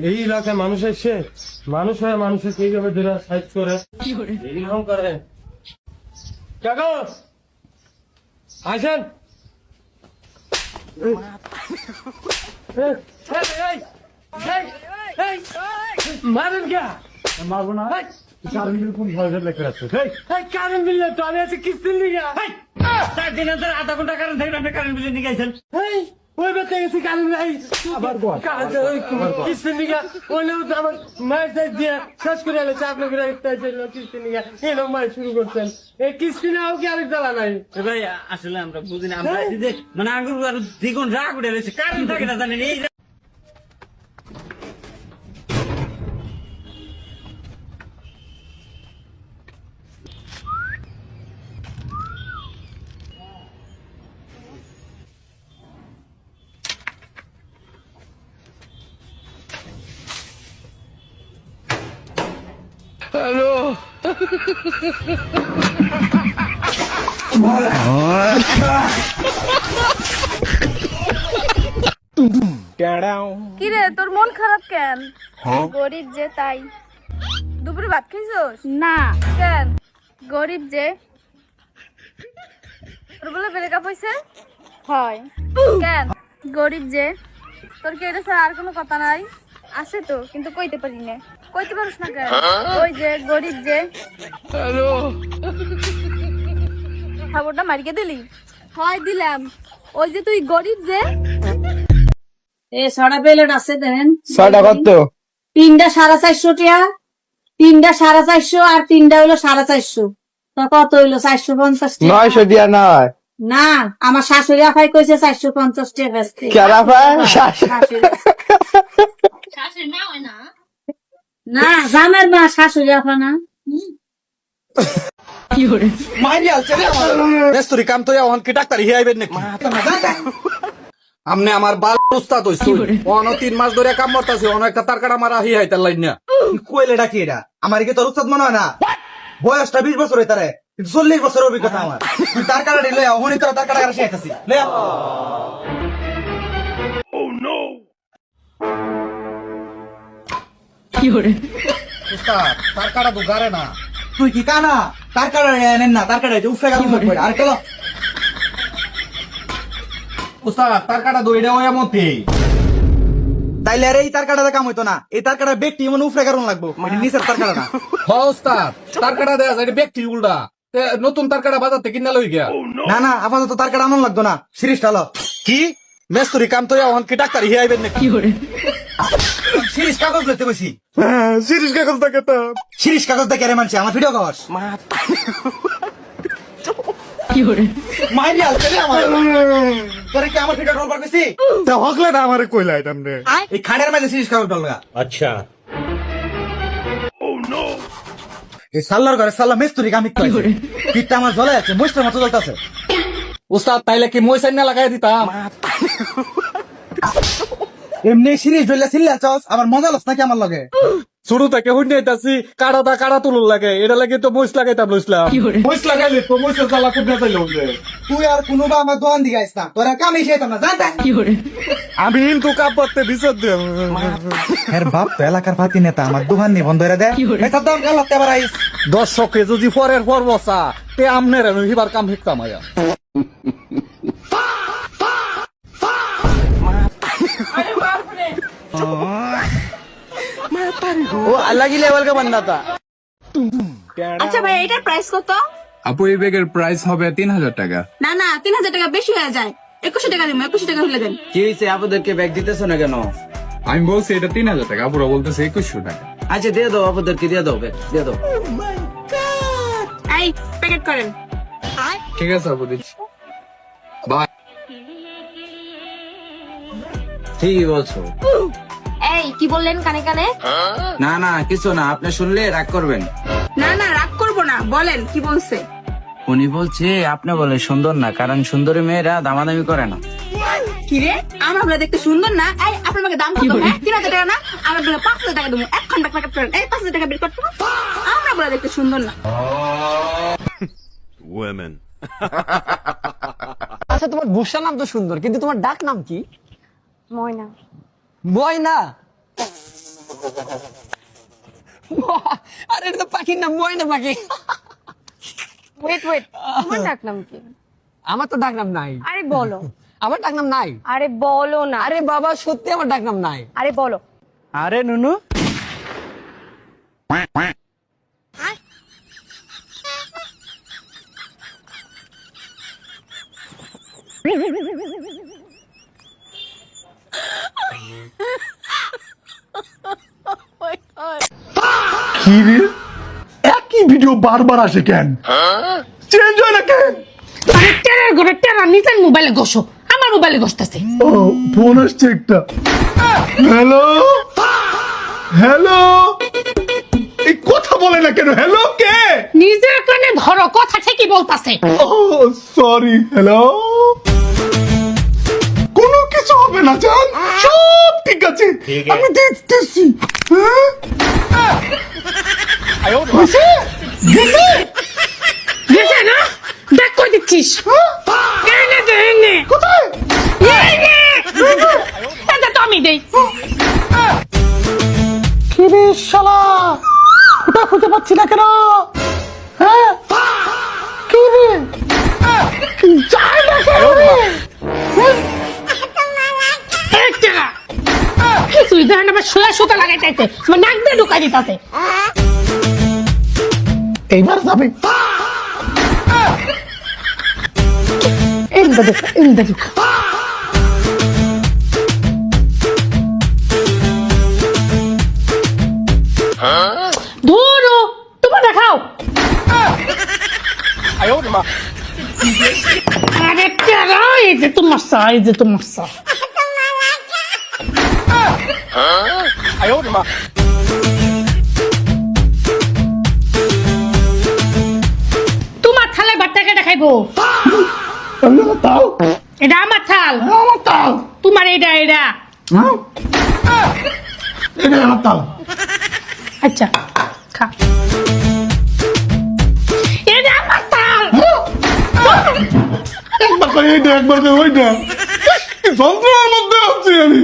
এই এলাকায় মানুষ এসে মানুষ হয়ে মানুষের কিভাবে ধরে সাইজ করে এইরকম করে কাকা আসেন মারেন কে মারবো না কারণ বিল কোন ভয় লেখা আছে কারণ বিল তো আমি আছি কিস্তি লিগা 4 দিন ধরে আধা ঘন্টা কারণ থেকে আপনি কারণ বিল নিয়ে গেছেন ওই বেতে গেছি কারণ নাই আবার কিস্তি লিগা ওই আমার মায়ের দিয়ে শেষ করে এলে চাকরি করে কিস্তি লিগা এরকম মায়ের শুরু করছেন এই কিস্তি নাও কি আরেক জ্বালা নাই ভাই আসলে আমরা বুঝি না আমরা মানে আঙ্গুর আর দ্বিগুণ রাগ উঠে রয়েছে কারণ থাকে না জানেন এই হ্যালো কিরে তোর মন খারাপ কেন? গরিব যে তাই। দুপুরে ভাত খাইছস? না। কেন? গরিব যে। তোর বলে ব্রেকআপ হইছে? হয়। কেন? গরিব যে। তোর কি এটা ছাড়া আর কোনো কথা নাই? আছে তো কিন্তু কইতে পারি না। কইতে পারিস না কেন? ওই যে গরিব যে। হ্যালো খাবারটা মারিকে দিলি? হয় দিলাম। ওই যে তুই গরিব যে। এ ছড়া প্লেট আছে দেন ছয়টা কত? 3টা 450 টাকা, 3টা 450 আর 3টা হইলো 450। তো কত হইলো? 450 টাকা। 900 দিয়া নয় না, আমার শাশুড়ি আফাই কইছে 450 টাকা বেচতে। কেরা ভাই না জামের মা শাশুড়ি আফা না। মাইরি আলছে রে আমার মেস্তুরি কাম তো এখন কি ডাক্তার হিয়াইবেন নাকি আমনে আমার বাল উস্তাদ হইছো অন 3 মাস ধরে কাম করতাছি অন একটা তারকাটা মারা হিয়াইতার লাইন না কইলে ডাকি এটা আমার কি তোর উস্তাদ মনে হয় না? বয়সটা 20 বছর হইতারে 40 বছর অভিজ্ঞতা আমার। তুই তার কাটা লইয়া হনি তোর তার কাটা শিখাইতাছি লইয়া উস্তাদ তারকাটা দুগারে না তুই কি কানা তার কাটা নেন না তার কাটা উফরে গেল আর চলো উস্তাদ তারকাটা দইডা ওয়া মতে তাইলে আর এই তার কাটাতে কাম হইতো না। এই তার কাটা ব্যক্তি এমন উফরে কারণ লাগবো মানে নিচের তার কাটা না। হ উস্তাদ তারকাটা দেয়া যায় ব্যক্তি উল্টা নতুন তারকাটা বাজাতে কিনা লই গিয়া না না আপাতত তার কাটা আনন্দ লাগতো না। সিরিজ ঠালো কি মেস্তুরি কাম তো এখন কি ডাক্তার হিয়াইবেন নাকি সিরিজ কাগজ লইতে কইছি। সিরিজ কাগজ থাকে তো সিরিজ কাগজ দেখে রে মানছে আমার ভিডিও কস মাইরি আলছে রে আমার তোরে কি আমার ভিডিও রোল করছিস? তা হকলে না আমারে কইলা আইতাম রে এই খাড়ের মাঝে সিরিজ কাগজ ডলগা। আচ্ছা এই সাল্লার ঘরে সাল্লা মেস্তুরি কামিক কইছে পিঠটা আমার জ্বলে আছে মোস্টার মতো জ্বলতাছে। উস্তাদ তাইলে কি মই সাইনা লাগাই দিতাম এমনি সিরিজ ডইলা সিল্লা চস আমার মজা লস নাকি আমার লগে? শুরু থেকে হুইন যাইতাছি কাড়া তুলুর লাগে এটা লাগে তো মইস লাগাইতাম লইছিলাম মইস লাগাইলে তো মইসের জ্বালা খুব না চাইলো তুই আর কোনোবা আমার দোয়ান দিকে আইস না তোরা কামই খাইতাম না জানতা। আমি কিন্তু কাপ করতে বিসর দেব এর বাপ তো এলাকার পাতি নেতা আমার দোকান নিয়ে বন্ধ করে দে এই সব দাম গেল আবার আইস দর্শকে যদি পরের পর বসা তে আমনের হিবার কাম শিখতাম আয়া ও अलग ही लेवल का बंदा था। আচ্ছা ভাই এটার প্রাইস কত? আপু এই ব্যাগের প্রাইস হবে 3000 টাকা। না না 3000 টাকা বেশি হয়ে যায়। 2100 টাকা দিন, 2100 টাকা হলে দেন। কি হইছে আপনাদেরকে ব্যাগ দিতেছো না কেন? আমি বলছি এটা 3000 টাকা, আপুরা বলতেছে 2100 টাকা। আচ্ছা দিয়ে দাও আপনাদেরকে দিয়ে দাও ব্যাগ দিয়ে দাও। এই প্যাকেট করেন। ঠিক আছে আপু দিচ্ছি। বাই। ঠিকই বলছো। এই কি বললেন কানে কানে? না না কিছু না, আপনি শুনলে রাগ করবেন। না না রাগ করব না, বলেন কি বলছে? উনি বলছে আপনি বলে সুন্দর না, কারণ সুন্দরী মেয়েরা দামাদামি করে না। কি রে আমার বলে দেখতে সুন্দর না? এই আপনার আমাকে দাম কত? 3000 টাকা না? আমার বলে 5000 টাকা দেবো। 1 ঘন্টা প্যাকেট করেন। এই 5000 টাকা বিল করতে আমরা বলে দেখতে সুন্দর না। Women. আচ্ছা তোমার বর্ষা নাম তো সুন্দর, কিন্তু তোমার ডাক নাম কি? ময়না। ময়না? আরে এটা তো পাখির নাম, ময়না পাখি। ওয়েট তোমার ডাক নাম কি? আমার তো ডাক নাম নাই। আরে বলো। আমার ডাক নাম নাই। আরে বলো না। আরে বাবা সত্যি আমার ডাক নাম নাই। আরে বলো। আরে নুনু, কি রে একই ভিডিও বারবার আসে কেন? চেঞ্জ হয় না কেন? আরে টেরার ঘরে টেরা নিজের মোবাইলে ঘষো, আমার মোবাইলে ঘষতেছে। ও ফোন আসছে একটা। হ্যালো হ্যালো, এই কথা বলে না কেন? হ্যালো কে? নিজের কানে ধরো, কথা ঠিকই বলতাছে। ও সরি। হ্যালো, কোনো কিছু হবে না জান, সব ঠিক আছে, আমি দেখতেছি। হয়েছে? গেছে? গেছে না? দেখ কই দিচ্ছিস? এনে দে, এনে। কোথায়? এনে। এটা তো আমি দেই। কি রে শালা, ওটা খুঁজে পাচ্ছি না কেন? হ্যাঁ কি রে, যায় না কেন রে? এই টেরা, কিছুই দেয় না, আবার সোয়া সুতা লাগাইতেছে, আমার নাক দিয়ে ঢুকাই দিতেছে। এইবার যাবে। এনদা দেখ, এনদা দেখ। ধরো, তোমার দেখাও। আরে টেরা, এই যে তোমার সা, এই যে তোমার সা। তোমার থালায় ভাতটা কেটে খাইবো? তাও এটা আমার থাল। আমার তাল। তোমার এটা এটা। এটা আমার তাল। আচ্ছা খা। এটা আমার থাল। একবার করে এইটা, একবার করে ওইটা, যন্ত্রণার মধ্যে আছি আমি।